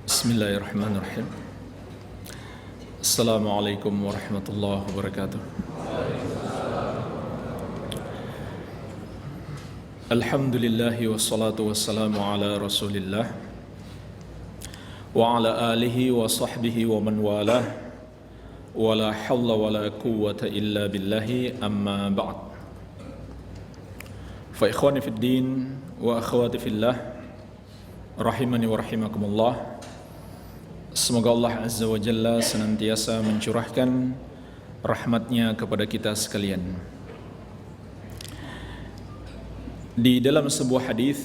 Bismillahirrahmanirrahim. Assalamualaikum warahmatullahi wabarakatuh. Alhamdulillahi wassalatu wassalamu ala rasulillah wa ala alihi wa sahbihi wa man walah wa la hawla wa la quwwata illa billahi amma ba'd. Fa ikhwani fid din wa akhwati fillah rahimani wa rahimakumullah. Semoga Allah Azza wa Jalla senantiasa mencurahkan rahmatnya kepada kita sekalian. Di dalam sebuah hadis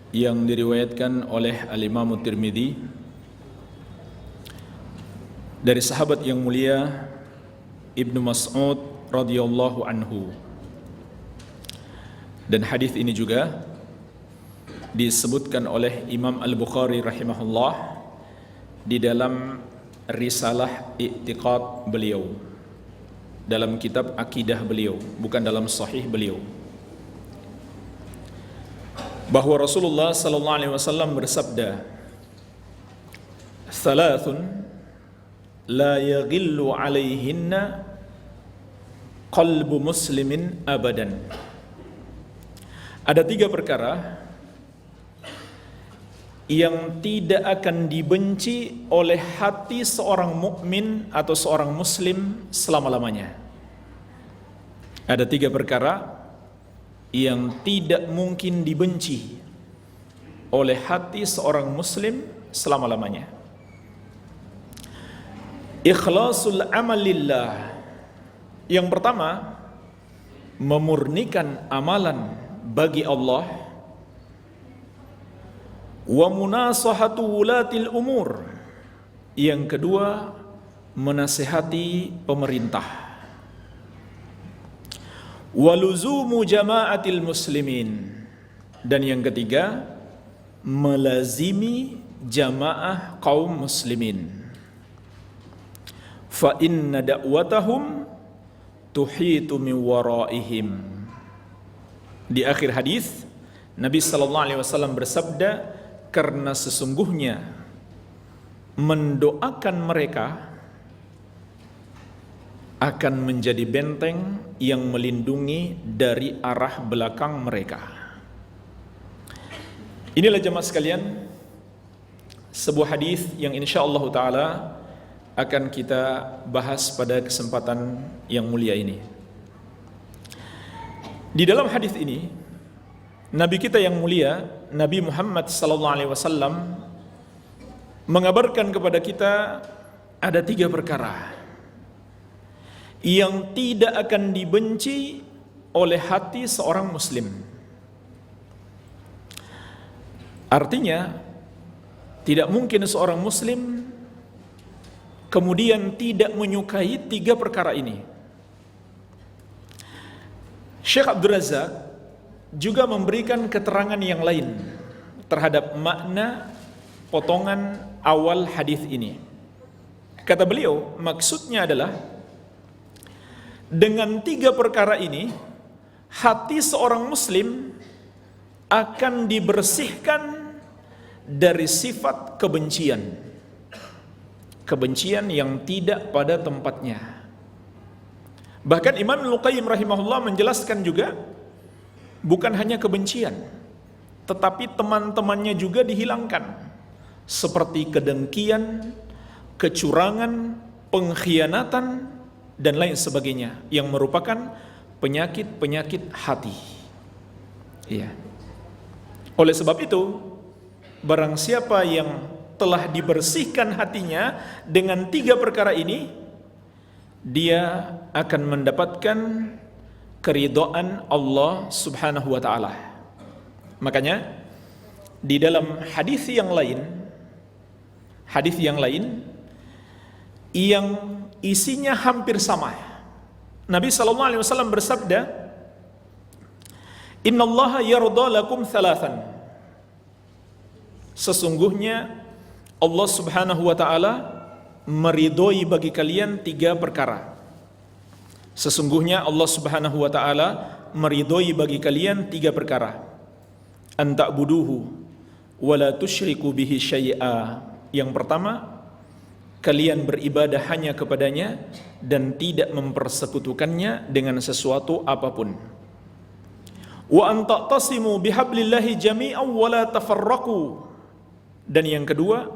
yang diriwayatkan oleh Al-Imam Tirmidzi dari sahabat yang mulia Ibnu Mas'ud radhiyallahu anhu, dan hadis ini juga disebutkan oleh Imam Al-Bukhari rahimahullah di dalam risalah i'tiqad beliau, dalam kitab akidah beliau, bukan dalam sahih beliau, bahwa Rasulullah sallallahu alaihi wasallam bersabda, "Thalathun la yaghillu alaihinna qalbu muslimin abadan." Ada 3 perkara yang tidak akan dibenci oleh hati seorang mukmin atau seorang muslim selama-lamanya. Ada 3 perkara yang tidak mungkin dibenci oleh hati seorang muslim selama-lamanya. Ikhlasul amal lillah. Yang pertama, memurnikan amalan bagi Allah. Wa munasahatu wulatil umur. Yang kedua, menasihati pemerintah. Wa luzumu jama'atil muslimin. Dan yang ketiga, melazimi jamaah kaum muslimin. Fa inna da'watahum tuhitu min waraihim. Di akhir hadis Nabi sallallahu alaihi wasallam bersabda, karena sesungguhnya mendoakan mereka akan menjadi benteng yang melindungi dari arah belakang mereka. Inilah jemaah sekalian, sebuah hadis yang insyaallah taala akan kita bahas pada kesempatan yang mulia ini. Di dalam hadis ini Nabi kita yang mulia, Nabi Muhammad sallallahu alaihi wasallam mengabarkan kepada kita ada 3 perkara yang tidak akan dibenci oleh hati seorang muslim. Artinya, tidak mungkin seorang muslim kemudian tidak menyukai 3 perkara ini. Syekh Abdul Razak juga memberikan keterangan yang lain terhadap makna potongan awal hadis ini. Kata beliau, maksudnya adalah dengan 3 perkara ini hati seorang muslim akan dibersihkan dari sifat kebencian. Kebencian yang tidak pada tempatnya. Bahkan Imam Al-Qayyim rahimahullah menjelaskan juga, bukan hanya kebencian, tetapi teman-temannya juga dihilangkan, seperti kedengkian, kecurangan, pengkhianatan, dan lain sebagainya, yang merupakan penyakit-penyakit hati. Iya. Oleh sebab itu, barang siapa yang telah dibersihkan hatinya dengan 3 perkara ini, dia akan mendapatkan keridhaan Allah Subhanahu wa taala. Makanya di dalam hadis yang lain yang isinya hampir sama, Nabi sallallahu alaihi wasallam bersabda, "Innallaha yarda lakum thalathan." Sesungguhnya Allah Subhanahu wa taala meridhoi bagi kalian 3 perkara. Sesungguhnya Allah Subhanahu wa taala meridhoi bagi kalian 3 perkara. An ta'buduhu wala tusyriku bihi syai'a. Yang pertama, kalian beribadah hanya kepadanya dan tidak mempersekutukannya dengan sesuatu apapun. Wa an taqtasimu bihablillahi jami'an wa la tafarraqu. Dan yang kedua,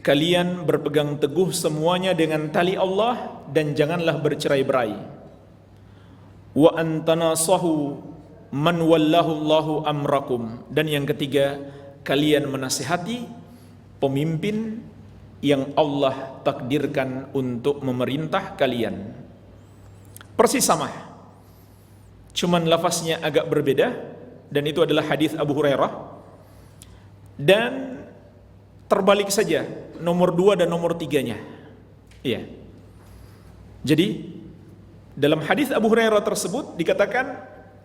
kalian berpegang teguh semuanya dengan tali Allah dan janganlah bercerai-berai. Wa an tanasahu man wallahu Allahu amrakum. Dan yang ketiga, kalian menasihati pemimpin yang Allah takdirkan untuk memerintah kalian. Persis sama, cuman lafaznya agak berbeda, dan itu adalah hadis Abu Hurairah. Dan terbalik saja nomor 2 dan nomor 3-nya. Iya. Jadi dalam hadis Abu Hurairah tersebut dikatakan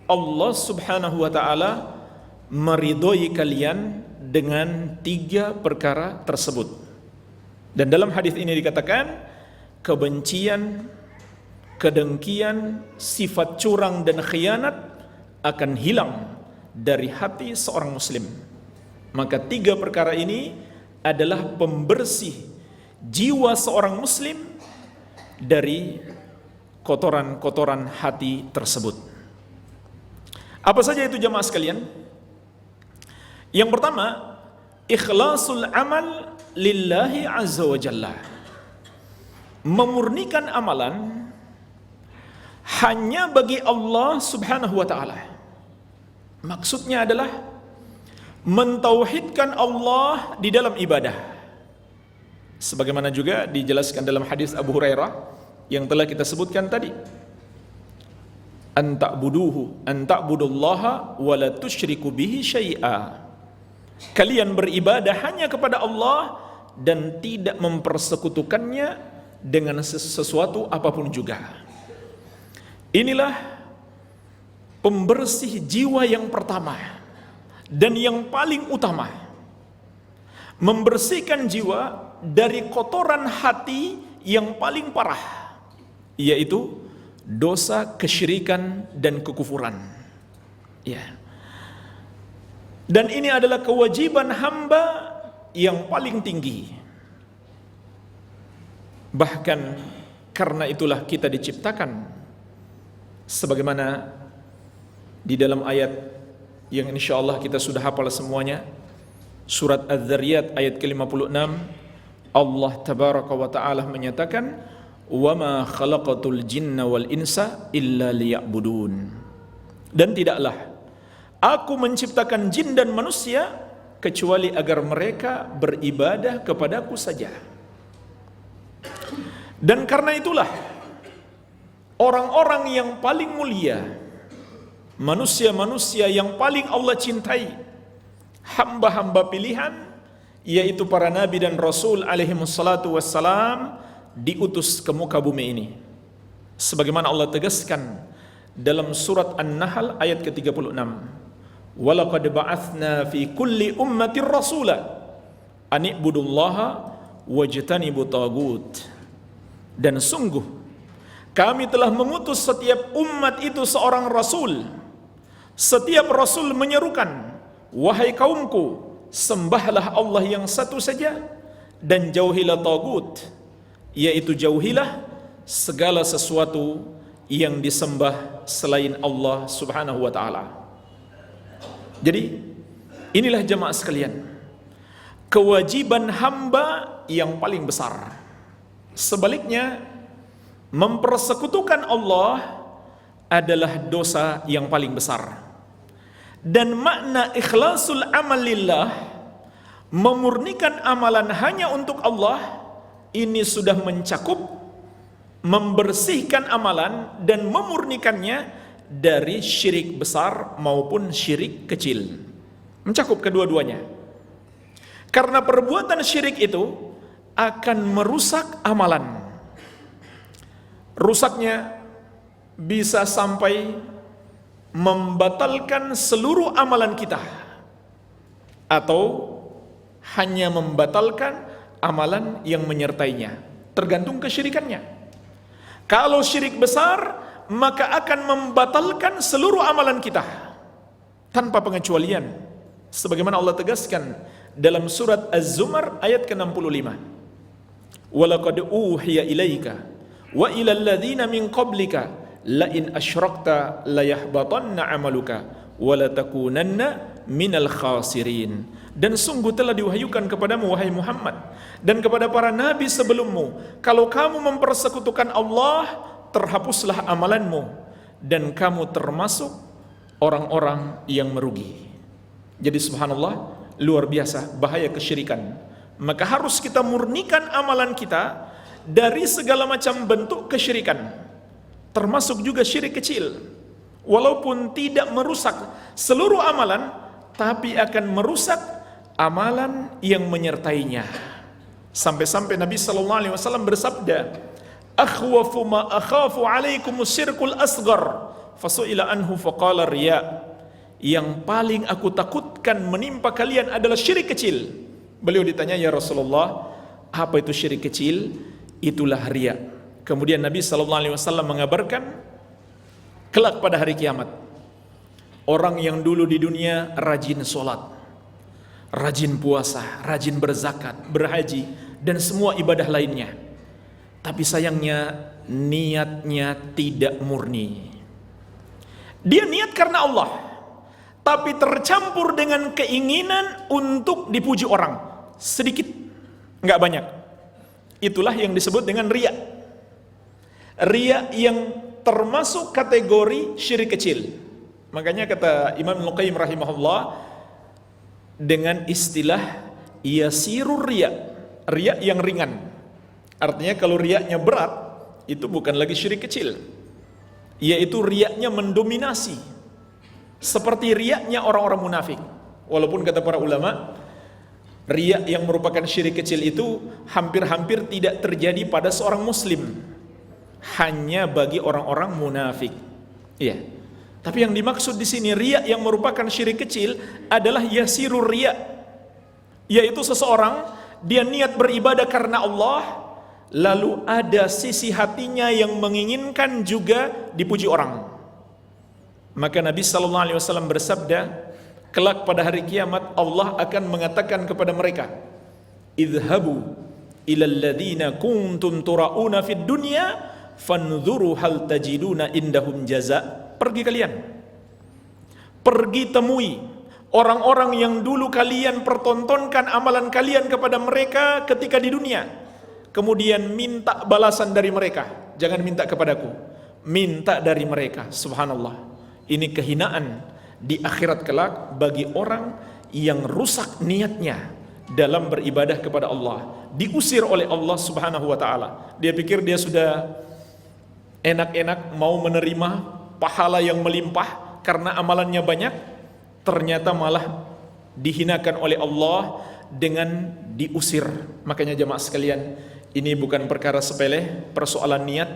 Allah Subhanahu wa taala meridhoi kalian dengan 3 perkara tersebut. Dan dalam hadis ini dikatakan kebencian, kedengkian, sifat curang dan khianat akan hilang dari hati seorang muslim. Maka 3 perkara ini adalah pembersih jiwa seorang muslim dari kotoran-kotoran hati tersebut. Apa saja itu jamaah sekalian? Yang pertama, ikhlasul amal lillahi azza wa jalla. Memurnikan amalan hanya bagi Allah Subhanahu wa taala. Maksudnya adalah mentauhidkan Allah di dalam ibadah. Sebagaimana juga dijelaskan dalam hadis Abu Hurairah yang telah kita sebutkan tadi. An ta'budullaha wa la tusyriku bihi syai'a. Kalian beribadah hanya kepada Allah dan tidak mempersekutukannya dengan sesuatu apapun juga. Inilah pembersih jiwa yang pertama dan yang paling utama. Membersihkan jiwa dari kotoran hati yang paling parah, yaitu dosa, kesyirikan dan kekufuran. Ya. Dan ini adalah kewajiban hamba yang paling tinggi. Bahkan karena itulah kita diciptakan, sebagaimana di dalam ayat yang insyaallah kita sudah hafal semuanya, surat Az-Zariyat ayat ke-56, Allah tabaraka wa ta'ala menyatakan, wa ma khalaqatul jinna wal insa illa liya'budun. Dan tidaklah aku menciptakan jin dan manusia kecuali agar mereka beribadah kepadaku saja. Dan karena itulah orang-orang yang paling mulia, manusia-manusia yang paling Allah cintai, hamba-hamba pilihan, yaitu para nabi dan rasul alaihi wassalatu wassalam, diutus ke muka bumi ini. Sebagaimana Allah tegaskan dalam surat An-Nahl ayat ke-36, walaqad ba'atsna fi kulli ummatir rasula an i'budullaha wajtanibu tagut. Dan sungguh kami telah mengutus setiap umat itu seorang rasul. Setiap rasul menyerukan, wahai kaumku, sembahlah Allah yang satu saja dan jauhilah tagut, yaitu jauhilah segala sesuatu yang disembah selain Allah Subhanahu wa taala. Jadi inilah jemaah sekalian, kewajiban hamba yang paling besar. Sebaliknya, mempersekutukan Allah adalah dosa yang paling besar. Dan makna ikhlasul amal lillah, memurnikan amalan hanya untuk Allah, ini sudah mencakup membersihkan amalan dan memurnikannya dari syirik besar maupun syirik kecil. Mencakup kedua-duanya. Karena perbuatan syirik itu akan merusak amalan. Rusaknya bisa sampai membatalkan seluruh amalan kita, atau hanya membatalkan amalan yang menyertainya, tergantung kesyirikannya. Kalau syirik besar, maka akan membatalkan seluruh amalan kita tanpa pengecualian. Sebagaimana Allah tegaskan dalam surat Az-Zumar ayat ke-65. Walaqad uhiya ilaika wa ilal ladzina min qablika la in asyrakta la yahbatanna 'amaluka wa la takunanna minal khasirin. Dan sungguh telah diwahyukan kepadamu wahai Muhammad dan kepada para nabi sebelummu, kalau kamu mempersekutukan Allah, terhapuslah amalanmu dan kamu termasuk orang-orang yang merugi. Jadi subhanallah, luar biasa bahaya kesyirikan. Maka harus kita murnikan amalan kita dari segala macam bentuk kesyirikan, termasuk juga syirik kecil. Walaupun tidak merusak seluruh amalan, tapi akan merusak amalan yang menyertainya. Sampai-sampai Nabi SAW bersabda, akhwafu ma akhafu alaikumus syirkul asghar fasu'ila anhu faqala riya. Yang paling aku takutkan menimpa kalian adalah syirik kecil. Beliau ditanya, ya Rasulullah, apa itu syirik kecil? Itulah riya. Kemudian Nabi SAW mengabarkan, kelak pada hari kiamat, orang yang dulu di dunia rajin sholat, rajin puasa, rajin berzakat, berhaji, dan semua ibadah lainnya, tapi sayangnya niatnya tidak murni. Dia niat karena Allah, tapi tercampur dengan keinginan untuk dipuji orang, sedikit, nggak banyak. Itulah yang disebut dengan riya. Riya yang termasuk kategori syirik kecil. Makanya kata Imam Al-Qayyim rahimahullah, dengan istilah yasirur riya, riya yang ringan. Artinya kalau riyanya berat, itu bukan lagi syirik kecil, yaitu riyanya mendominasi, seperti riyanya orang-orang munafik. Walaupun kata para ulama, riya yang merupakan syirik kecil itu hampir-hampir tidak terjadi pada seorang muslim, hanya bagi orang-orang munafik. Iya. Tapi yang dimaksud di sini riya yang merupakan syirik kecil adalah yasirur riya, yaitu seseorang dia niat beribadah karena Allah, lalu ada sisi hatinya yang menginginkan juga dipuji orang. Maka Nabi SAW bersabda, kelak pada hari kiamat Allah akan mengatakan kepada mereka, idhabu ilal ladzina kuntum tura'una fid dunya fanzuru hal tajiduna indahum jaza. Pergi kalian, pergi temui orang-orang yang dulu kalian pertontonkan amalan kalian kepada mereka ketika di dunia, kemudian minta balasan dari mereka. Jangan minta kepadaku, minta dari mereka. Subhanallah, ini kehinaan di akhirat kelak bagi orang yang rusak niatnya dalam beribadah kepada Allah, diusir oleh Allah Subhanahu wa taala. Dia pikir dia sudah enak-enak mau menerima pahala yang melimpah karena amalannya banyak, ternyata malah dihinakan oleh Allah dengan diusir. Makanya jemaah sekalian, ini bukan perkara sepele, persoalan niat.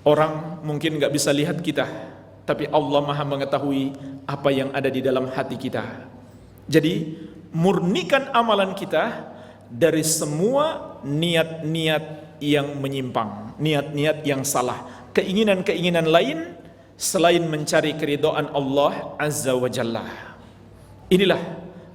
Orang mungkin gak bisa lihat kita, tapi Allah maha mengetahui apa yang ada di dalam hati kita. Jadi murnikan amalan kita dari semua niat-niat yang menyimpang, niat-niat yang salah, keinginan-keinginan lain selain mencari keridhaan Allah Azza wa Jalla. Inilah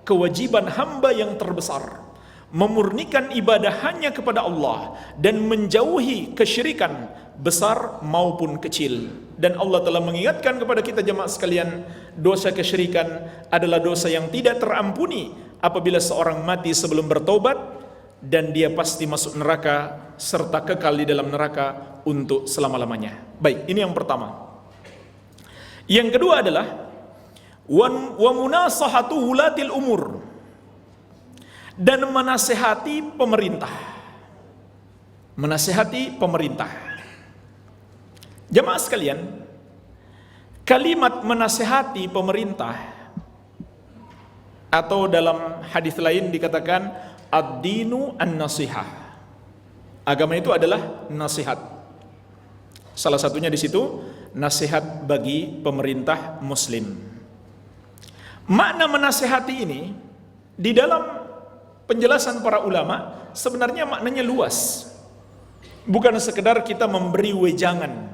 kewajiban hamba yang terbesar, memurnikan ibadah hanya kepada Allah dan menjauhi kesyirikan besar maupun kecil. Dan Allah telah mengingatkan kepada kita jemaah sekalian, dosa kesyirikan adalah dosa yang tidak terampuni apabila seorang mati sebelum bertobat, dan dia pasti masuk neraka serta kekal di dalam neraka untuk selama-lamanya. Baik, ini yang pertama. Yang kedua adalah wa munasahatu hulatil umur, dan menasehati pemerintah. Menasehati pemerintah. Jemaah sekalian, kalimat menasehati pemerintah, atau dalam hadis lain dikatakan ad-dinu an-nasihah. Agama itu adalah nasihat. Salah satunya di situ nasihat bagi pemerintah muslim. Makna menasihati ini di dalam penjelasan para ulama sebenarnya maknanya luas. Bukan sekedar kita memberi wejangan,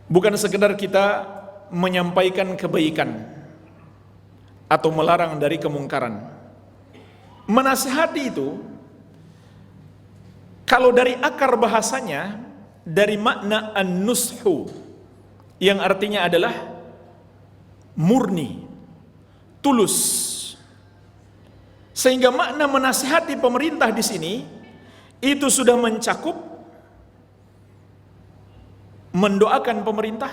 bukan sekedar kita menyampaikan kebaikan, atau melarang dari kemungkaran. Menasihati itu kalau dari akar bahasanya dari makna an-nushu yang artinya adalah murni, tulus. Sehingga makna menasihati pemerintah di sini itu sudah mencakup mendoakan pemerintah,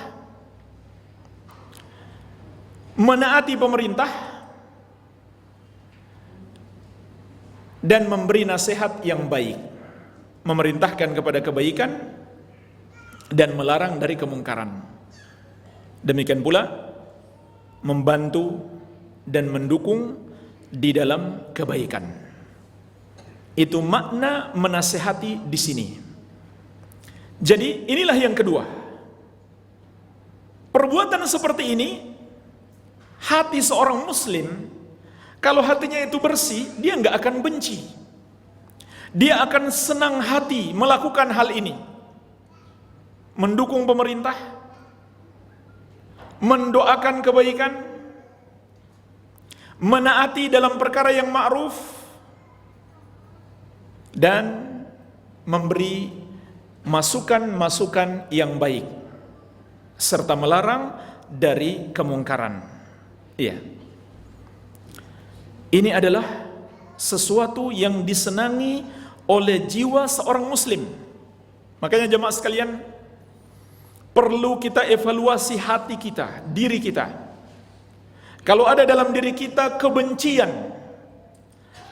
menaati pemerintah, dan memberi nasihat yang baik, memerintahkan kepada kebaikan dan melarang dari kemungkaran. Demikian pula membantu dan mendukung di dalam kebaikan. Itu makna menasihati di sini. Jadi inilah yang kedua. Perbuatan seperti ini, hati seorang muslim, kalau hatinya itu bersih, dia nggak akan benci. Dia akan senang hati melakukan hal ini. Mendukung pemerintah, mendoakan kebaikan, menaati dalam perkara yang ma'ruf, dan memberi masukan-masukan yang baik, serta melarang dari kemungkaran. Iya. Ini adalah sesuatu yang disenangi oleh jiwa seorang muslim. Makanya jemaah sekalian, perlu kita evaluasi hati kita, diri kita. Kalau ada dalam diri kita kebencian,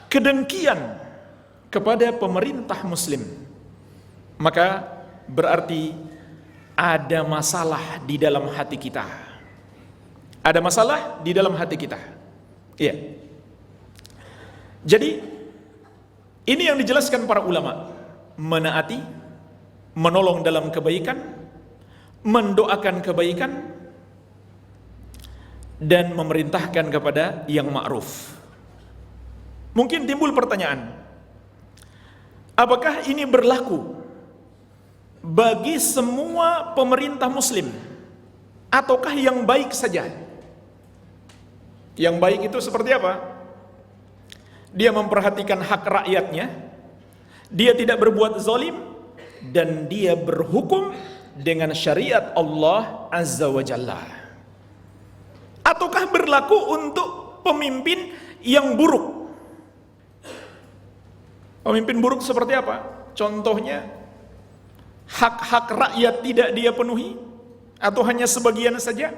kedengkian kepada pemerintah muslim, maka berarti ada masalah di dalam hati kita. Ada masalah di dalam hati kita. Iya. Jadi ini yang dijelaskan para ulama, menaati, menolong dalam kebaikan, mendoakan kebaikan, dan memerintahkan kepada yang ma'ruf. Mungkin timbul pertanyaan, apakah ini berlaku bagi semua pemerintah muslim, ataukah yang baik saja? Yang baik itu seperti apa? Dia memperhatikan hak rakyatnya, dia tidak berbuat zalim, dan dia berhukum dengan syariat Allah Azza wa Jalla. Ataukah berlaku untuk pemimpin yang buruk? Pemimpin buruk seperti apa? Contohnya, hak-hak rakyat tidak dia penuhi, atau hanya sebagian saja?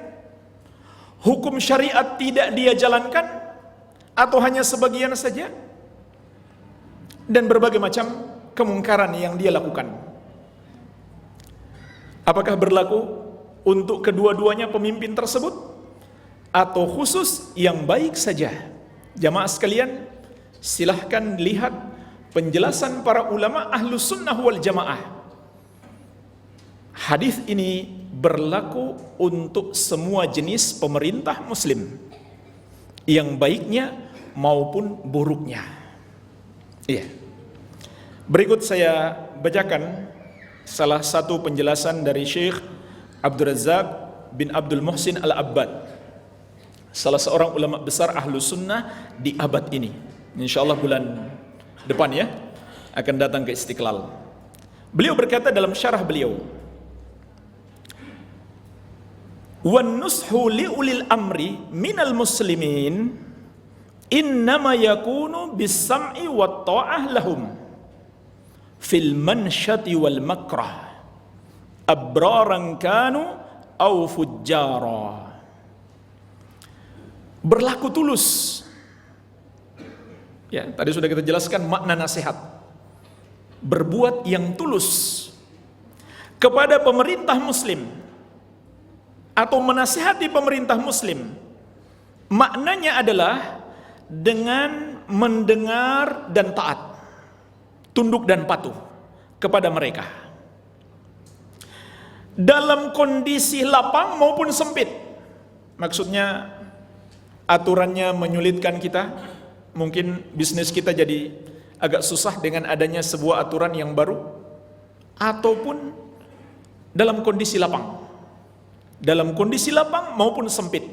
Hukum syariat tidak dia jalankan, atau hanya sebagian saja? Dan berbagai macam kemungkaran yang dia lakukan. Apakah berlaku untuk kedua-duanya pemimpin tersebut, atau khusus yang baik saja? Jamaah sekalian, silahkan lihat penjelasan para ulama Ahlus Sunnah wal Jamaah. Hadis ini berlaku untuk semua jenis pemerintah muslim, yang baiknya maupun buruknya. Iya. Berikut saya bacakan salah satu penjelasan dari Syekh Abdul Razak bin Abdul Muhsin Al-Abbad, salah seorang ulama besar Ahlus Sunnah di abad ini. Insyaallah bulan depan ya akan datang ke Istiqlal. Beliau berkata dalam syarah beliau, "Wan nushu li ulil amri minal muslimin innama yakunu bis-sam'i wat ta'ah lahum fil mansyati wal makrah abraran kanu au fujjara." Berlaku tulus. Ya, tadi sudah kita jelaskan makna nasihat. Berbuat yang tulus kepada pemerintah muslim atau menasihati pemerintah muslim, maknanya adalah dengan mendengar dan taat, tunduk dan patuh kepada mereka dalam kondisi lapang maupun sempit. Maksudnya aturannya menyulitkan kita, mungkin bisnis kita jadi agak susah dengan adanya sebuah aturan yang baru, ataupun dalam kondisi lapang maupun sempit.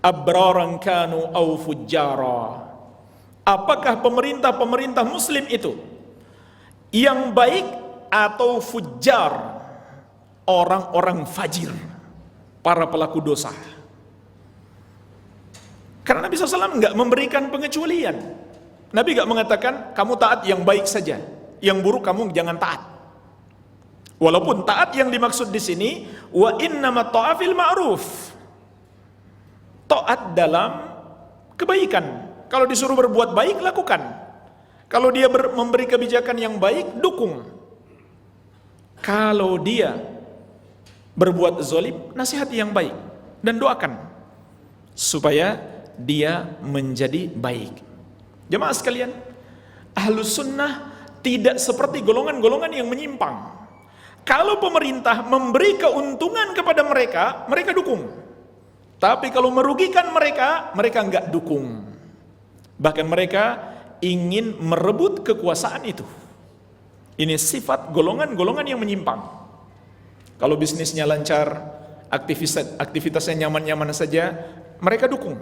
abraran kanu aw fujjara. Apakah pemerintah-pemerintah muslim itu yang baik atau fujjar, orang-orang fajir, para pelaku dosa? Karena Nabi SAW enggak memberikan pengecualian. Nabi enggak mengatakan kamu taat yang baik saja, yang buruk kamu jangan taat. Walaupun taat yang dimaksud di sini wa innamat ta'afil ma'ruf, taat dalam kebaikan. Kalau disuruh berbuat baik, lakukan. Kalau dia memberi kebijakan yang baik, dukung. Kalau dia berbuat zalim, nasihati yang baik dan doakan supaya dia menjadi baik. Jemaah sekalian, Ahlus Sunnah tidak seperti golongan-golongan yang menyimpang. Kalau pemerintah memberi keuntungan kepada mereka, mereka dukung. Tapi kalau merugikan mereka, mereka enggak dukung. Bahkan mereka ingin merebut kekuasaan itu. Ini sifat golongan-golongan yang menyimpang. Kalau bisnisnya lancar, aktivitasnya nyaman-nyaman saja, mereka dukung.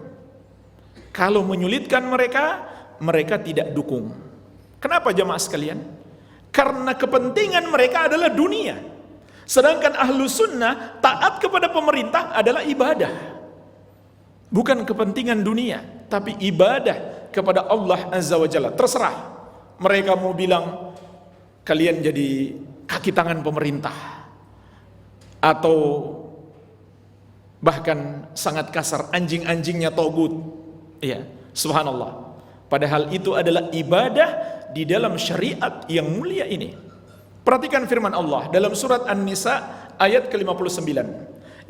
Kalau menyulitkan mereka, mereka tidak dukung. Kenapa jamaah sekalian? Karena kepentingan mereka adalah dunia. Sedangkan Ahlus Sunnah taat kepada pemerintah adalah ibadah. Bukan kepentingan dunia, tapi ibadah kepada Allah Azza wa Jalla. Terserah mereka mau bilang kalian jadi kaki tangan pemerintah, atau bahkan sangat kasar, anjing-anjingnya togut. Iya, subhanallah. Padahal itu adalah ibadah di dalam syariat yang mulia ini. Perhatikan firman Allah dalam surat An-Nisa ayat ke-59.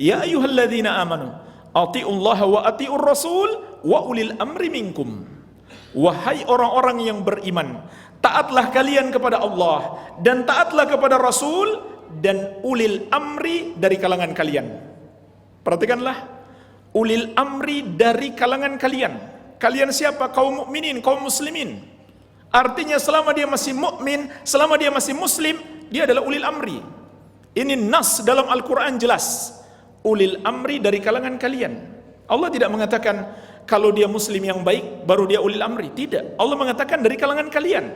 Ya ayyuhalladzina amanu atiullaha wa atiur rasul wa ulil amri minkum. Wahai orang-orang yang beriman, taatlah kalian kepada Allah dan taatlah kepada Rasul dan ulil amri dari kalangan kalian. Perhatikanlah, ulil amri dari kalangan kalian. Kalian siapa? Kaum mukminin, kaum muslimin. Artinya selama dia masih mukmin, selama dia masih muslim, dia adalah ulil amri. Ini nas dalam Al-Quran jelas. Ulil amri dari kalangan kalian. Allah tidak mengatakan kalau dia muslim yang baik baru dia ulil amri. Tidak. Allah mengatakan dari kalangan kalian,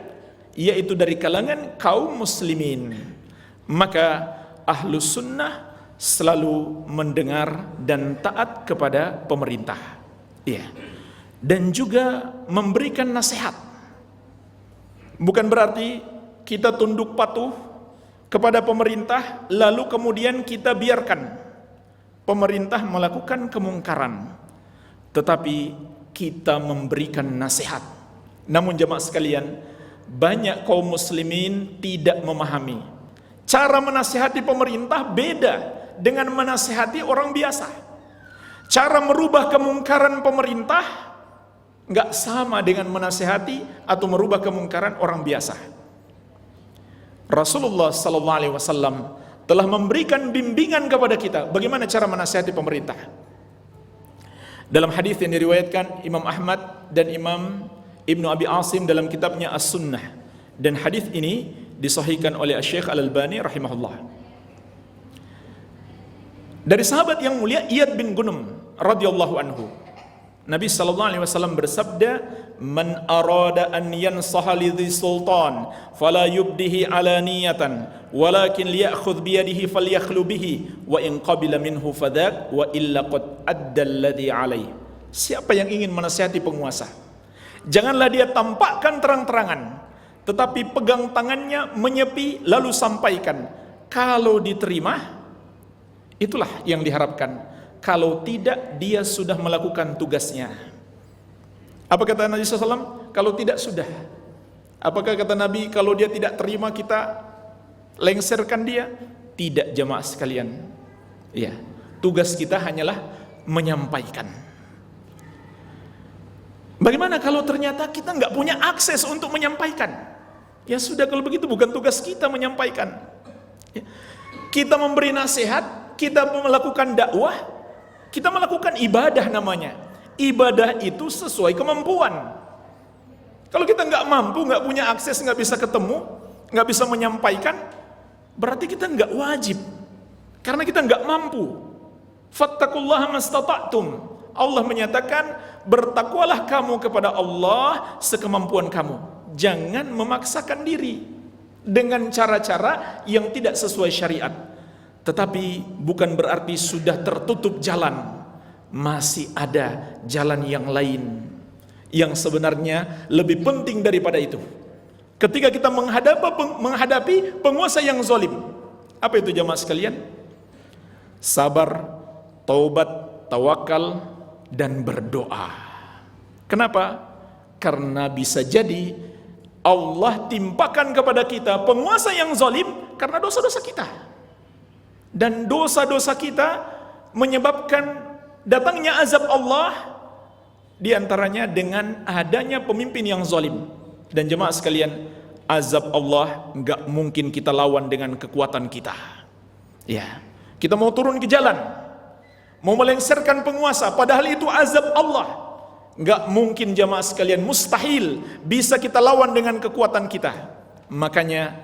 yaitu dari kalangan kaum muslimin. Maka Ahlus Sunnah selalu mendengar dan taat kepada pemerintah. Iya. Dan juga memberikan nasihat. Bukan berarti kita tunduk patuh kepada pemerintah lalu kemudian kita biarkan pemerintah melakukan kemungkaran, tetapi kita memberikan nasihat. Namun jemaah sekalian, banyak kaum muslimin tidak memahami cara menasihati pemerintah beda dengan menasihati orang biasa. Cara merubah kemungkaran pemerintah nggak sama dengan menasihati atau merubah kemungkaran orang biasa. Rasulullah SAW telah memberikan bimbingan kepada kita bagaimana cara menasihati pemerintah. Dalam hadis yang diriwayatkan Imam Ahmad dan Imam Ibnu Abi Asim dalam kitabnya As-Sunnah, dan hadis ini disahihkan oleh Syekh Al-Albani rahimahullah. Dari sahabat yang mulia Iyad bin Gunum radhiyallahu anhu, Nabi SAW bersabda, "Man arada an yansaha lidhi sultan fala yubdihi alaniyatan walakin liya'khudh biyadihi falyakhlu bihi wa in qabila minhu fadak wa illa qad adda alladhi alayhi." Siapa yang ingin menasihati penguasa, janganlah dia tampakkan terang-terangan, tetapi pegang tangannya menyepi lalu sampaikan. Kalau diterima, itulah yang diharapkan. Kalau tidak, dia sudah melakukan tugasnya. Apa kata Nabi SAW? Kalau tidak, sudah. Apakah kata Nabi, kalau dia tidak terima kita lengserkan dia? Tidak, jemaah sekalian. Ya, tugas kita hanyalah menyampaikan. Bagaimana kalau ternyata kita nggak punya akses untuk menyampaikan? Ya sudah, kalau begitu bukan tugas kita menyampaikan. Ya. Kita memberi nasihat, kita melakukan dakwah, kita melakukan ibadah namanya. Ibadah itu sesuai kemampuan. Kalau kita nggak mampu, nggak punya akses, nggak bisa ketemu, nggak bisa menyampaikan, berarti kita nggak wajib. Karena kita nggak mampu. Fattaqullaha mastata'tum. Allah menyatakan, bertakwalah kamu kepada Allah sekemampuan kamu. Jangan memaksakan diri dengan cara-cara yang tidak sesuai syariat. Tetapi bukan berarti sudah tertutup jalan. Masih ada jalan yang lain yang sebenarnya lebih penting daripada itu. Ketika kita menghadapi penguasa yang zalim, apa itu jamaah sekalian? Sabar, taubat, tawakal, dan berdoa. Kenapa? Karena bisa jadi Allah timpakan kepada kita penguasa yang zalim karena dosa-dosa kita. Dan dosa-dosa kita menyebabkan datangnya azab Allah, diantaranya dengan adanya pemimpin yang zalim. Dan jemaah sekalian, azab Allah nggak mungkin kita lawan dengan kekuatan kita. Ya, kita mau turun ke jalan, mau melengsarkan penguasa, padahal itu azab Allah. Nggak mungkin jemaah sekalian, mustahil bisa kita lawan dengan kekuatan kita. Makanya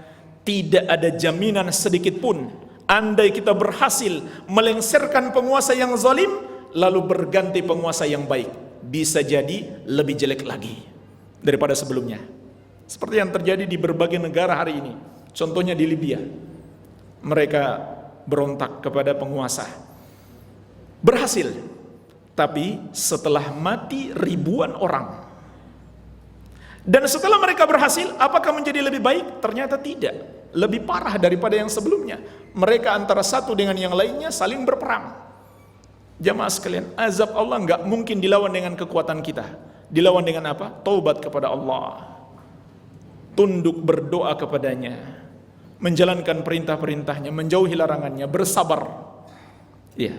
tidak ada jaminan sedikit pun, andai kita berhasil melengsarkan penguasa yang zalim, lalu berganti penguasa yang baik, bisa jadi lebih jelek lagi daripada sebelumnya. Seperti yang terjadi di berbagai negara hari ini. Contohnya di Libya, mereka berontak kepada penguasa, berhasil, tapi setelah mati ribuan orang. Dan setelah mereka berhasil, apakah menjadi lebih baik? Ternyata tidak, lebih parah daripada yang sebelumnya. Mereka antara satu dengan yang lainnya saling berperang. Jamaah sekalian, azab Allah nggak mungkin dilawan dengan kekuatan kita. Dilawan dengan apa? Taubat kepada Allah, tunduk berdoa kepadanya, menjalankan perintah-perintahnya, menjauhi larangannya, bersabar. Iya.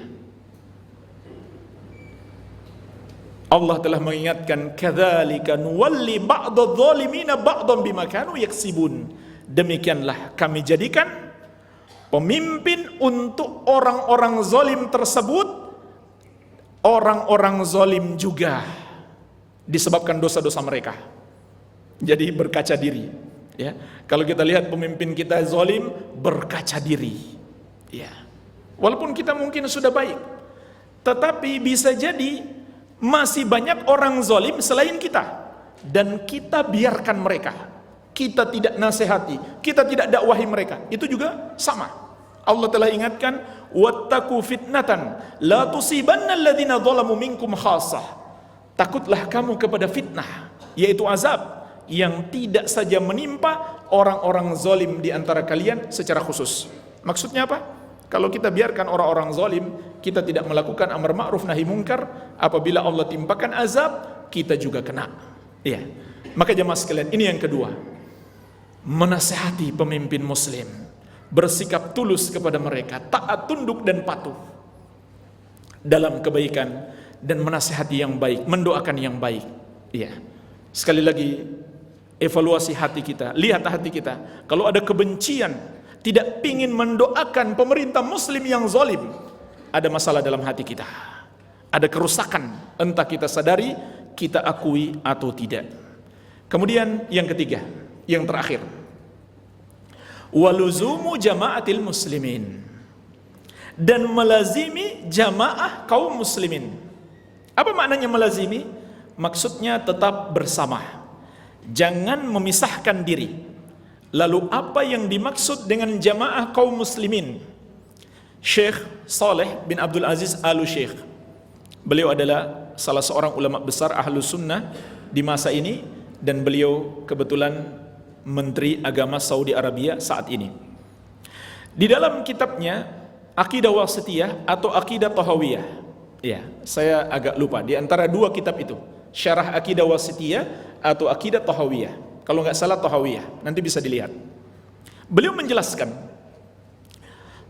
Allah telah mengingatkan, kadzalika nuwalli ba'dadh dhalimina ba'dhan bima kanu yaksibun. Demikianlah kami jadikan pemimpin untuk orang-orang zalim tersebut, orang-orang zalim juga disebabkan dosa-dosa mereka. Jadi berkaca diri, ya. Kalau kita lihat pemimpin kita zalim, berkaca diri, ya. Walaupun kita mungkin sudah baik, tetapi bisa jadi masih banyak orang zalim selain kita, dan kita biarkan mereka. Kita tidak nasihati, kita tidak dakwahi mereka. Itu juga sama. Allah telah ingatkan, wattaqu fitnatan la tusibanna alladhina zalamu minkum khassah. Takutlah kamu kepada fitnah, yaitu azab yang tidak saja menimpa orang-orang zalim di antara kalian secara khusus. Maksudnya apa? Kalau kita biarkan orang-orang zalim, kita tidak melakukan amar ma'ruf nahi mungkar, apabila Allah timpakan azab, kita juga kena. Iya. Maka jemaah sekalian, ini yang kedua. Menasihati pemimpin muslim, bersikap tulus kepada mereka, taat, tunduk dan patuh dalam kebaikan, dan menasihati yang baik, mendoakan yang baik. Iya. Sekali lagi, evaluasi hati kita, lihat hati kita. Kalau ada kebencian, tidak pingin mendoakan pemerintah muslim yang zalim, ada masalah dalam hati kita, ada kerusakan, entah kita sadari, kita akui atau tidak. Kemudian yang ketiga, yang terakhir, waluzumu jama'atil muslimin, dan melazimi jamaah kaum muslimin. Apa maknanya melazimi? Maksudnya tetap bersama, jangan memisahkan diri. Lalu apa yang dimaksud dengan jamaah kaum muslimin? Syekh Saleh bin Abdul Aziz Al-Syekh, beliau adalah salah seorang ulama besar Ahlus Sunnah di masa ini, dan beliau kebetulan Menteri Agama Saudi Arabia saat ini. Di dalam kitabnya Aqidah Wasithiyah atau Aqidah Tahawiyah, ya, saya agak lupa, di antara dua kitab itu, Syarah Aqidah Wasithiyah atau Aqidah Tahawiyah. Kalau nggak salah Tahawiyah, nanti bisa dilihat. Beliau menjelaskan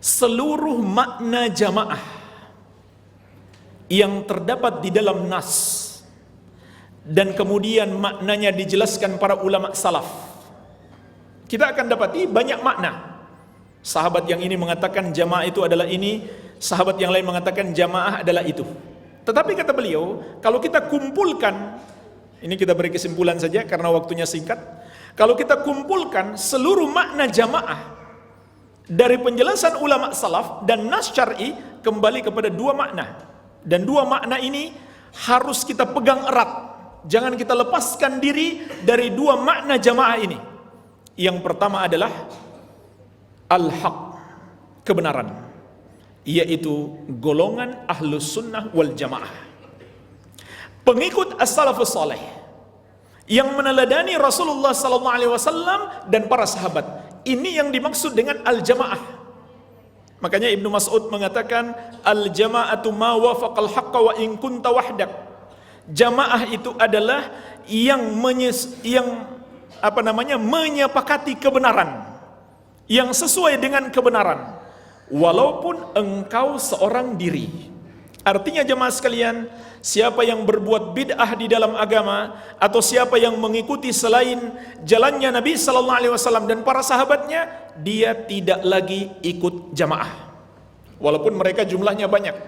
seluruh makna jamaah yang terdapat di dalam nas, dan kemudian maknanya dijelaskan para ulama salaf. Kita akan dapati banyak makna. Sahabat yang ini mengatakan jamaah itu adalah ini, sahabat yang lain mengatakan jamaah adalah itu. Tetapi kata beliau, kalau kita kumpulkan, ini kita beri kesimpulan saja karena waktunya singkat. Kalau kita kumpulkan seluruh makna jamaah dari penjelasan ulama salaf dan nas syar'i, kembali kepada dua makna. Dan dua makna ini harus kita pegang erat. Jangan kita lepaskan diri dari dua makna jamaah ini. Yang pertama adalah al-haq, kebenaran, yaitu golongan ahlus sunnah wal jamaah, pengikut as-salafus saleh yang meneladani Rasulullah SAW dan para sahabat. Ini yang dimaksud dengan al-jamaah. Makanya Ibnu Mas'ud mengatakan al-jama'atu ma wafaqal haqqa wa in kunta wahdak. Jamaah itu adalah yang menyepakati kebenaran, yang sesuai dengan kebenaran, walaupun engkau seorang diri. Artinya jemaah sekalian, siapa yang berbuat bid'ah di dalam agama atau siapa yang mengikuti selain jalannya Nabi sallallahu alaihi wasallam dan para sahabatnya, dia tidak lagi ikut jamaah. Walaupun mereka jumlahnya banyak,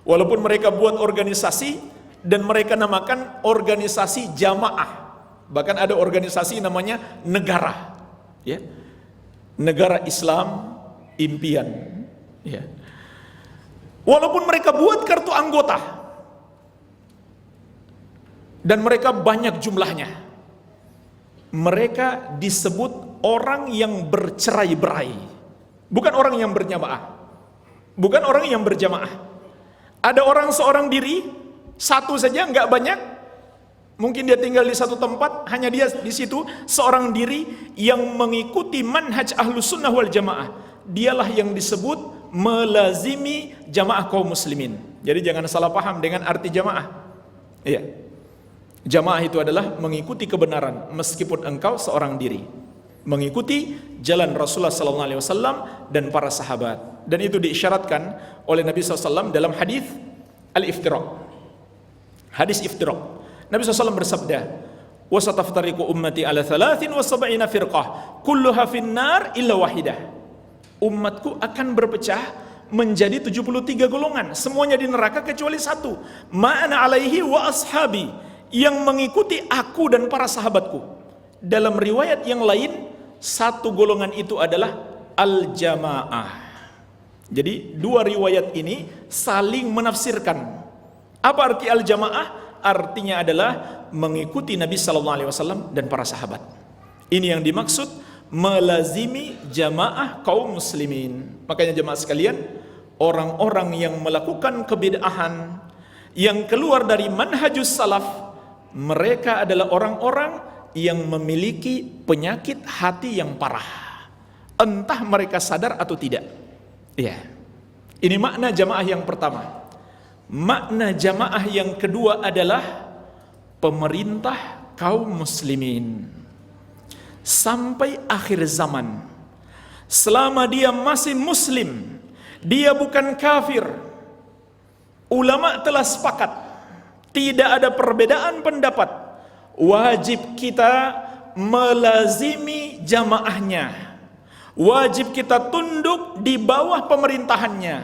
walaupun mereka buat organisasi dan mereka namakan organisasi jamaah. Bahkan ada organisasi namanya negara, ya, negara Islam impian, ya. Walaupun mereka buat kartu anggota dan mereka banyak jumlahnya, mereka disebut orang yang bercerai-berai, bukan orang yang berjamaah, bukan orang yang berjamaah. Ada orang seorang diri, satu saja, nggak banyak, mungkin dia tinggal di satu tempat, hanya dia di situ, seorang diri yang mengikuti manhaj ahlus sunnah wal jamaah. Dialah yang disebut melazimi jamaah kaum muslimin. Jadi jangan salah paham dengan arti jamaah. Iya, jamaah itu adalah mengikuti kebenaran meskipun engkau seorang diri, mengikuti jalan Rasulullah SAW dan para sahabat. Dan itu diisyaratkan oleh Nabi SAW dalam hadis al-iftiraq, hadis iftiraq. Nabi SAW bersabda, wasataftariqu ummati ala 73 firqah kulluha finnar illa wahidah. Umatku akan berpecah menjadi 73 golongan, semuanya di neraka kecuali satu, ma'ana alaihi wa ashabi, yang mengikuti aku dan para sahabatku. Dalam riwayat yang lain, satu golongan itu adalah al-jamaah. Jadi dua riwayat ini saling menafsirkan. Apa arti al-jamaah? Artinya adalah mengikuti Nabi SAW dan para sahabat. Ini yang dimaksud melazimi jamaah kaum muslimin. Makanya jemaah sekalian, orang-orang yang melakukan kebid'ahan, yang keluar dari manhajus salaf, mereka adalah orang-orang yang memiliki penyakit hati yang parah, entah mereka sadar atau tidak. Ya, ini makna jamaah yang pertama. Makna jamaah yang kedua adalah pemerintah kaum muslimin sampai akhir zaman. Selama dia masih muslim, dia bukan kafir, ulama telah sepakat, tidak ada perbedaan pendapat, wajib kita melazimi jamaahnya, wajib kita tunduk di bawah pemerintahannya,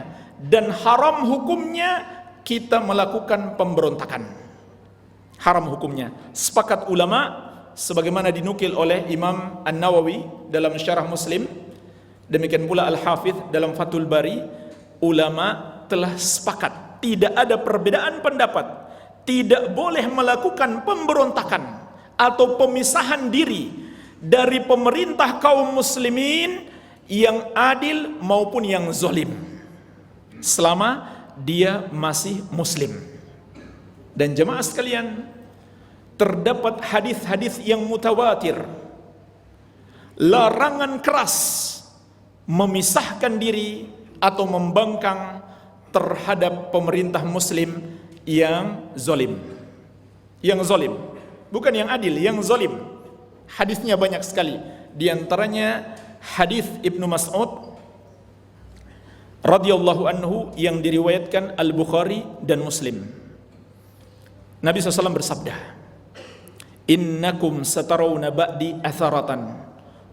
dan haram hukumnya kita melakukan pemberontakan. Haram hukumnya. Sepakat ulama, sebagaimana dinukil oleh Imam An-Nawawi dalam Syarah Muslim, demikian pula Al-Hafidh dalam Fathul Bari, ulama telah sepakat, tidak ada perbedaan pendapat, tidak boleh melakukan pemberontakan atau pemisahan diri dari pemerintah kaum muslimin yang adil maupun yang zalim, selama dia masih muslim. Dan jemaah sekalian, terdapat hadis-hadis yang mutawatir, larangan keras memisahkan diri atau membangkang terhadap pemerintah muslim yang zalim. Yang zalim, bukan yang adil, yang zalim. Hadisnya banyak sekali. Di antaranya hadis Ibnu Mas'ud radhiyallahu anhu yang diriwayatkan Al-Bukhari dan Muslim. Nabi SAW bersabda, innakum satarawna ba'di atharatan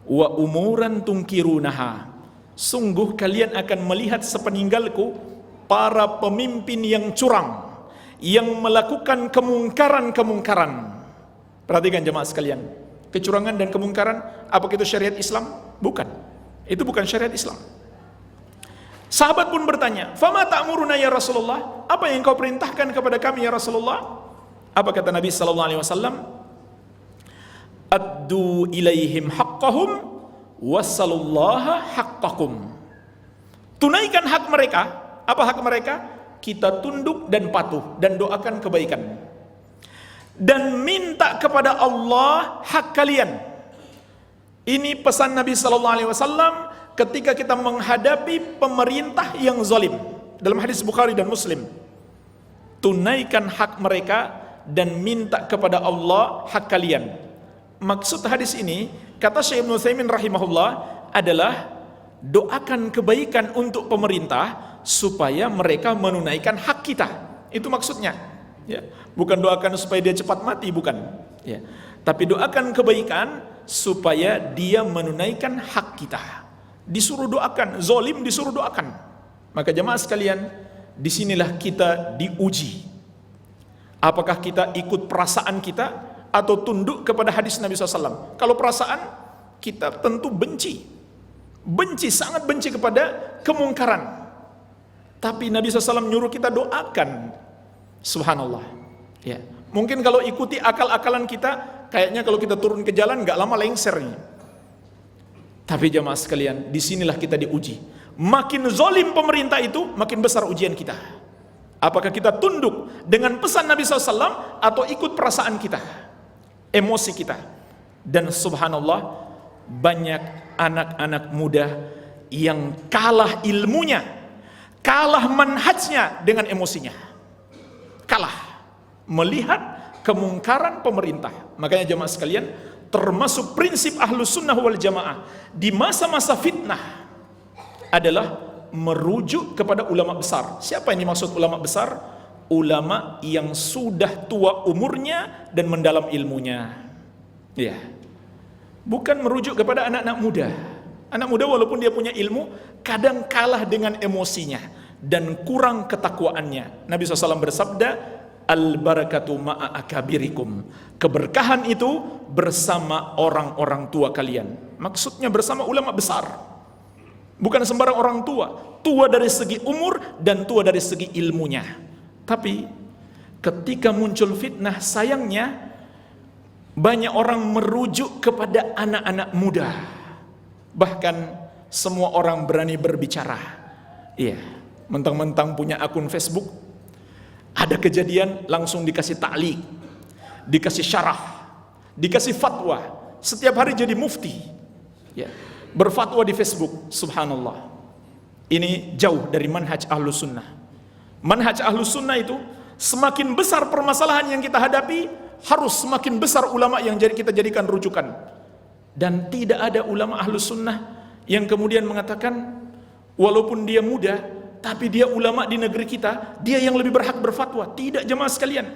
wa umuran tungkirunaha. Sungguh kalian akan melihat sepeninggalku para pemimpin yang curang, yang melakukan kemungkaran-kemungkaran. Perhatikan jemaah sekalian, kecurangan dan kemungkaran, apakah itu syariat Islam? Bukan. Itu bukan syariat Islam. Sahabat pun bertanya, "Fama ta'muruna ya Rasulullah?" Apa yang kau perintahkan kepada kami ya Rasulullah? Apa kata Nabi sallallahu alaihi wasallam? "Addu ilaihim haqqahum wassalullaha haqqakum." Tunaikan hak mereka. Apa hak mereka? Kita tunduk dan patuh dan doakan kebaikan. Dan minta kepada Allah hak kalian. Ini pesan Nabi sallallahu alaihi wasallam ketika kita menghadapi pemerintah yang zalim. Dalam hadis Bukhari dan Muslim, tunaikan hak mereka dan minta kepada Allah hak kalian. Maksud hadis ini, kata Syekh Ibnu Utsaimin rahimahullah, adalah doakan kebaikan untuk pemerintah supaya mereka menunaikan hak kita. Itu maksudnya, ya. Bukan doakan supaya dia cepat mati, bukan, ya. Tapi doakan kebaikan supaya dia menunaikan hak kita. Disuruh doakan, zalim disuruh doakan. Maka jemaah sekalian, disinilah kita diuji. Apakah kita ikut perasaan kita atau tunduk kepada hadis Nabi SAW? Kalau perasaan, kita tentu benci, sangat benci kepada kemungkaran. Tapi Nabi SAW nyuruh kita doakan. Subhanallah, ya. Mungkin kalau ikuti akal-akalan kita, kayaknya kalau kita turun ke jalan nggak lama lengser nih. Tapi jemaah sekalian, disinilah kita diuji. Makin zalim pemerintah itu, makin besar ujian kita. Apakah kita tunduk dengan pesan Nabi SAW atau ikut perasaan kita, emosi kita? Dan subhanallah, banyak anak-anak muda yang kalah ilmunya, kalah manhajnya dengan emosinya. Kalah melihat kemungkaran pemerintah. Makanya jemaah sekalian, termasuk prinsip Ahlus Sunnah wal Jamaah di masa-masa fitnah adalah merujuk kepada ulama besar. Siapa yang dimaksud ulama besar? Ulama yang sudah tua umurnya dan mendalam ilmunya, ya. Bukan merujuk kepada anak-anak muda. Anak muda walaupun dia punya ilmu, kadang kalah dengan emosinya dan kurang ketakwaannya. Nabi SAW bersabda, "Al-barakatu ma'a akabirikum." Keberkahan itu bersama orang-orang tua kalian. Maksudnya bersama ulama besar. Bukan sembarang orang tua. Tua dari segi umur dan tua dari segi ilmunya. Tapi ketika muncul fitnah, sayangnya banyak orang merujuk kepada anak-anak muda. Bahkan semua orang berani berbicara. Iya, mentang-mentang punya akun Facebook, ada kejadian langsung dikasih ta'liq, dikasih syarah, dikasih fatwa. Setiap hari jadi mufti, ya, berfatwa di Facebook. Subhanallah. Ini jauh dari manhaj Ahlus Sunnah. Manhaj Ahlus Sunnah itu, semakin besar permasalahan yang kita hadapi, harus semakin besar ulama yang kita jadikan rujukan. Dan tidak ada ulama Ahlus Sunnah yang kemudian mengatakan walaupun dia muda, tapi dia ulama di negeri kita, dia yang lebih berhak berfatwa. Tidak, jemaah sekalian.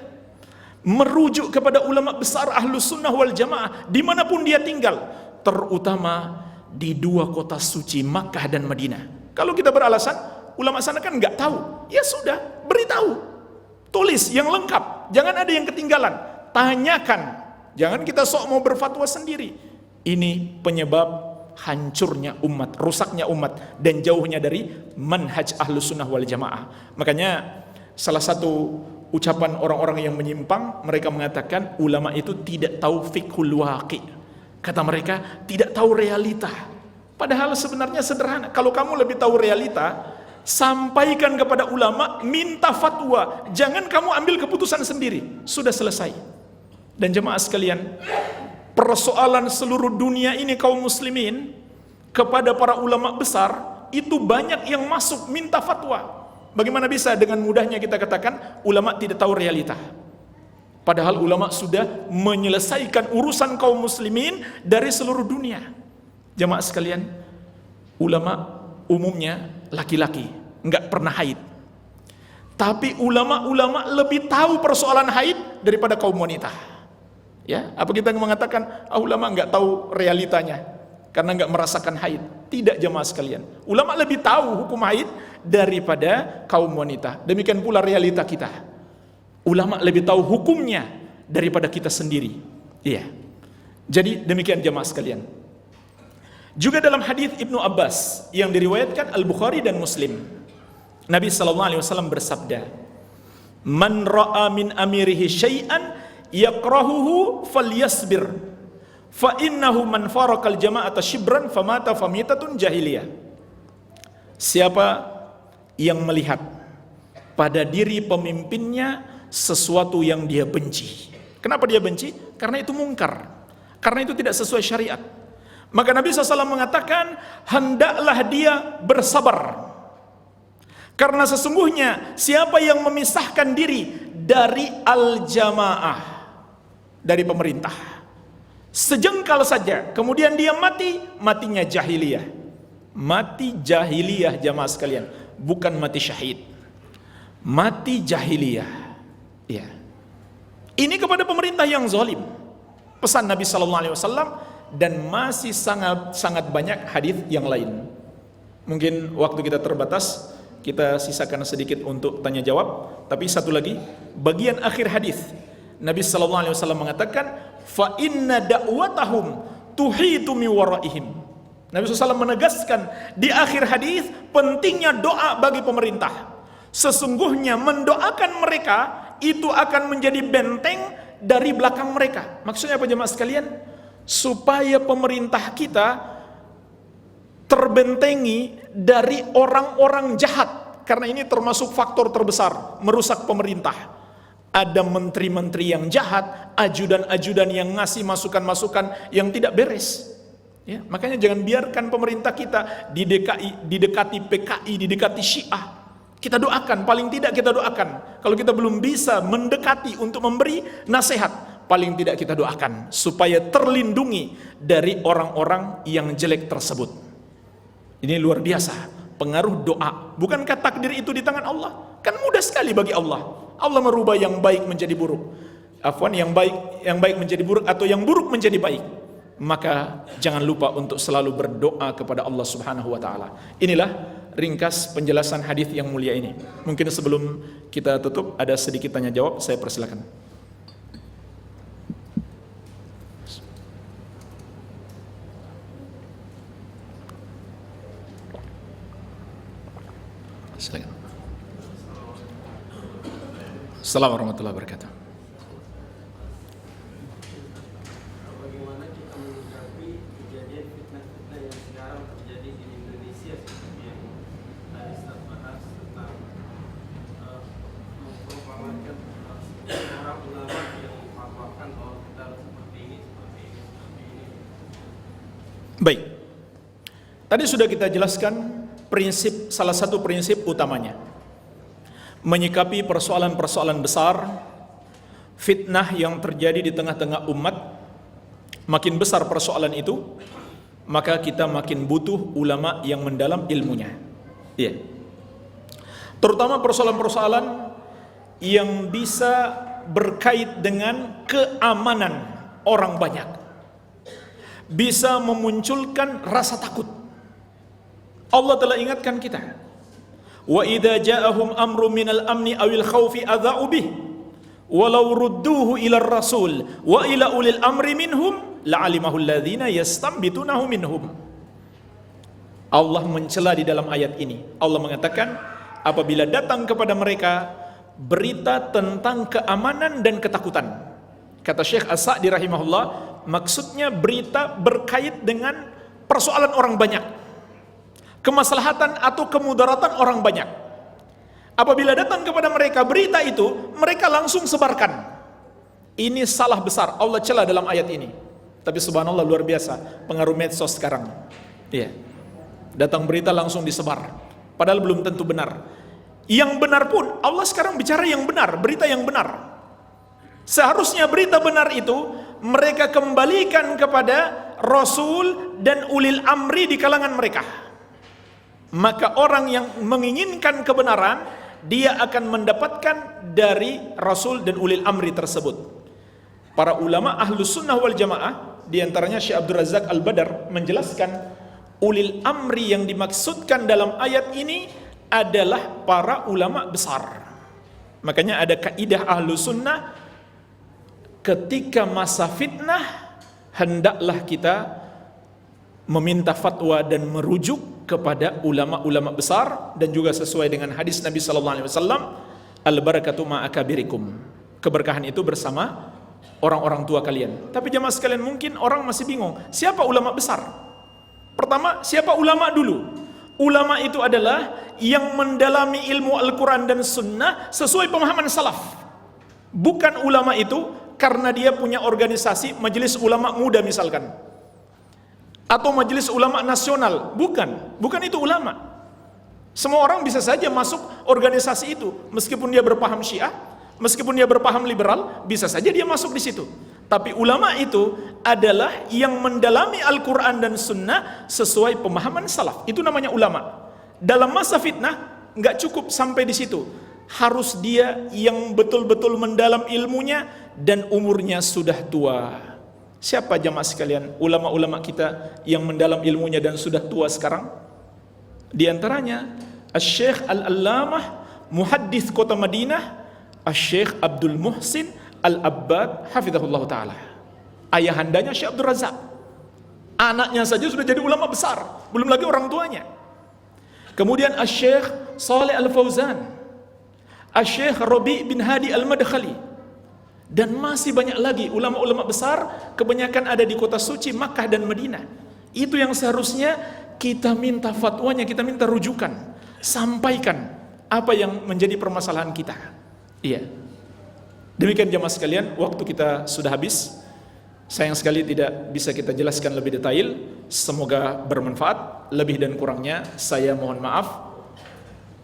Merujuk kepada ulama besar Ahlus Sunnah wal Jamaah dimanapun dia tinggal, terutama di dua kota suci Makkah dan Madinah. Kalau kita beralasan ulama sana kan nggak tahu, ya sudah, beritahu, tulis yang lengkap, jangan ada yang ketinggalan, tanyakan, jangan kita sok mau berfatwa sendiri. Ini penyebab hancurnya umat, rusaknya umat, dan jauhnya dari manhaj Ahlus Sunnah wal Jamaah. Makanya salah satu ucapan orang-orang yang menyimpang, mereka mengatakan ulama itu tidak tahu fiqhul waqi. Kata mereka, tidak tahu realita. Padahal sebenarnya sederhana. Kalau kamu lebih tahu realita, sampaikan kepada ulama, minta fatwa, jangan kamu ambil keputusan sendiri. Sudah selesai. Dan jemaah sekalian, persoalan seluruh dunia ini kaum muslimin kepada para ulama besar, itu banyak yang masuk minta fatwa. Bagaimana bisa dengan mudahnya kita katakan ulama tidak tahu realita? Padahal ulama sudah menyelesaikan urusan kaum muslimin dari seluruh dunia. Jemaah sekalian, ulama umumnya laki-laki, nggak pernah haid. Tapi ulama-ulama lebih tahu persoalan haid daripada kaum wanita. Ya, apa kita mengatakan ulama nggak tahu realitanya karena nggak merasakan haid? Tidak, jemaah sekalian. Ulama lebih tahu hukum haid daripada kaum wanita. Demikian pula realita kita. Ulama lebih tahu hukumnya daripada kita sendiri. Iya. Jadi demikian jemaah sekalian. Juga dalam hadis Ibnu Abbas yang diriwayatkan Al-Bukhari dan Muslim, Nabi sallallahu alaihi wasallam bersabda, "Man ra'a min amirihi syai'an yakrahuhu falyasbir, fa innahu man farakal jama'ata shibran famata famitatun jahiliyah." Siapa yang melihat pada diri pemimpinnya sesuatu yang dia benci. Kenapa dia benci? Karena itu mungkar, karena itu tidak sesuai syariat. Maka Nabi SAW mengatakan, hendaklah dia bersabar. Karena sesungguhnya siapa yang memisahkan diri dari al-jamaah, dari pemerintah, sejengkal saja, kemudian dia mati, matinya jahiliyah. Mati jahiliyah jamaah sekalian, bukan mati syahid. Mati jahiliyah. Ya. Ini kepada pemerintah yang zalim. Pesan Nabi SAW, dan masih sangat banyak hadis yang lain. Mungkin waktu kita terbatas, kita sisakan sedikit untuk tanya jawab. Tapi satu lagi, bagian akhir hadis Nabi SAW mengatakan, fa inna da'watahum tuhitu mi waraihim. Nabi SAW menegaskan di akhir hadis pentingnya doa bagi pemerintah. Sesungguhnya mendoakan mereka itu akan menjadi benteng dari belakang mereka. Maksudnya apa jemaah sekalian? Supaya pemerintah kita terbentengi dari orang-orang jahat, karena ini termasuk faktor terbesar merusak pemerintah. Ada menteri-menteri yang jahat, ajudan-ajudan yang ngasih masukan-masukan yang tidak beres. Ya, makanya jangan biarkan pemerintah kita didekati PKI, didekati Syiah. Kita doakan, paling tidak kita doakan. Kalau kita belum bisa mendekati untuk memberi nasihat, paling tidak kita doakan supaya terlindungi dari orang-orang yang jelek tersebut. Ini luar biasa, pengaruh doa. Bukankah takdir itu di tangan Allah? Kan mudah sekali bagi Allah. Allah merubah yang baik menjadi buruk. Afwan, yang baik menjadi buruk, atau yang buruk menjadi baik. Maka jangan lupa untuk selalu berdoa kepada Allah Subhanahu wa taala. Inilah ringkas penjelasan hadis yang mulia ini. Mungkin sebelum kita tutup ada sedikit tanya jawab, saya persilakan. Silakan. Assalamualaikum warahmatullahi wabarakatuh. Bagaimana kita menyikapi kejadian fitnah-fitnah yang sekarang terjadi di Indonesia, seperti yang tadi Ustaz bahas tentang mempropagandakan orang ulama yang memfatwakan bahwa kita harus seperti ini. Baik. Tadi sudah kita jelaskan salah satu prinsip utamanya. Menyikapi persoalan-persoalan besar, fitnah yang terjadi di tengah-tengah umat, makin besar persoalan itu, maka kita makin butuh ulama yang mendalam ilmunya. Iya. Terutama persoalan-persoalan yang bisa berkait dengan keamanan orang banyak, bisa memunculkan rasa takut. Allah telah ingatkan kita, wa idza ja'ahum amru minal amni awil khaufi adza'u bih walau rudduhu ila rasul wa ila ulil amri minhum la'alimahu alladhina yastambitunahu minhum. Allah mencela di dalam ayat ini. Allah mengatakan, apabila datang kepada mereka berita tentang keamanan dan ketakutan. Kata Syekh As-Sa'di rahimahullah, maksudnya berita berkait dengan persoalan orang banyak, kemaslahatan atau kemudaratan orang banyak. Apabila datang kepada mereka berita itu, mereka langsung sebarkan. Ini salah besar, Allah cela dalam ayat ini. Tapi subhanallah, luar biasa pengaruh medsos sekarang. Iya. Datang berita langsung disebar, padahal belum tentu benar. Yang benar pun Allah sekarang bicara yang benar, berita yang benar. Seharusnya berita benar itu mereka kembalikan kepada Rasul dan ulil amri di kalangan mereka. Maka orang yang menginginkan kebenaran, dia akan mendapatkan dari Rasul dan ulil amri tersebut. Para ulama ahlus sunnah wal jamaah, diantaranya Syekh Abdul Razak Al-Badar, menjelaskan ulil amri yang dimaksudkan dalam ayat ini adalah para ulama besar. Makanya ada kaidah ahlus sunnah, ketika masa fitnah hendaklah kita meminta fatwa dan merujuk kepada ulama-ulama besar, dan juga sesuai dengan hadis Nabi sallallahu alaihi wasallam, al barakatu ma'akabirikum, keberkahan itu bersama orang-orang tua kalian. Tapi jamaah sekalian, mungkin orang masih bingung, siapa ulama besar? Pertama, siapa ulama dulu? Ulama itu adalah yang mendalami ilmu Al-Quran dan Sunnah sesuai pemahaman salaf. Bukan ulama itu karena dia punya organisasi majelis ulama muda misalkan, atau majelis ulama nasional. Bukan itu ulama. Semua orang bisa saja masuk organisasi itu, meskipun dia berpaham Syiah, meskipun dia berpaham liberal, bisa saja dia masuk di situ. Tapi ulama itu adalah yang mendalami Al-Quran dan Sunnah sesuai pemahaman salaf. Itu namanya ulama. Dalam masa fitnah nggak cukup sampai di situ. Harus dia yang betul-betul mendalam ilmunya dan umurnya sudah tua. Siapa jamaah sekalian ulama-ulama kita yang mendalam ilmunya dan sudah tua sekarang? Di antaranya Asy-Syaikh Al-Allamah Muhaddits Kota Madinah, Asy-Syaikh Abdul Muhsin Al-Abbad hafizahullah ta'ala. Ayahandanya Syekh Abdul Razak. Anaknya saja sudah jadi ulama besar, belum lagi orang tuanya. Kemudian Asy-Syaikh Shalih Al-Fauzan, Asy-Syaikh Rabi' bin Hadi Al-Madkhali, dan masih banyak lagi ulama-ulama besar, kebanyakan ada di kota suci Makkah dan Madinah. Itu yang seharusnya kita minta fatwanya, kita minta rujukan, sampaikan apa yang menjadi permasalahan kita. Iya. Demikian jamaah sekalian, waktu kita sudah habis. Sayang sekali tidak bisa kita jelaskan lebih detail. Semoga bermanfaat. Lebih dan kurangnya saya mohon maaf.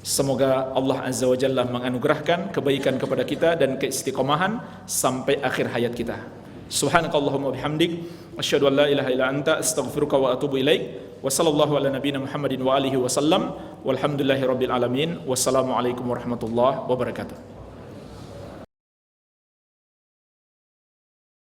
Semoga Allah Azza wa Jalla menganugerahkan kebaikan kepada kita dan keistiqomahan sampai akhir hayat kita. Subhanakallahumma bihamdik, asyhadu an la ilaha illa anta, astaghfiruka wa atubu ilaik. Wa sallallahu ala nabiyyina Muhammadin wa alihi wasallam. Walhamdulillahirabbil alamin. Wassalamualaikum warahmatullahi wabarakatuh.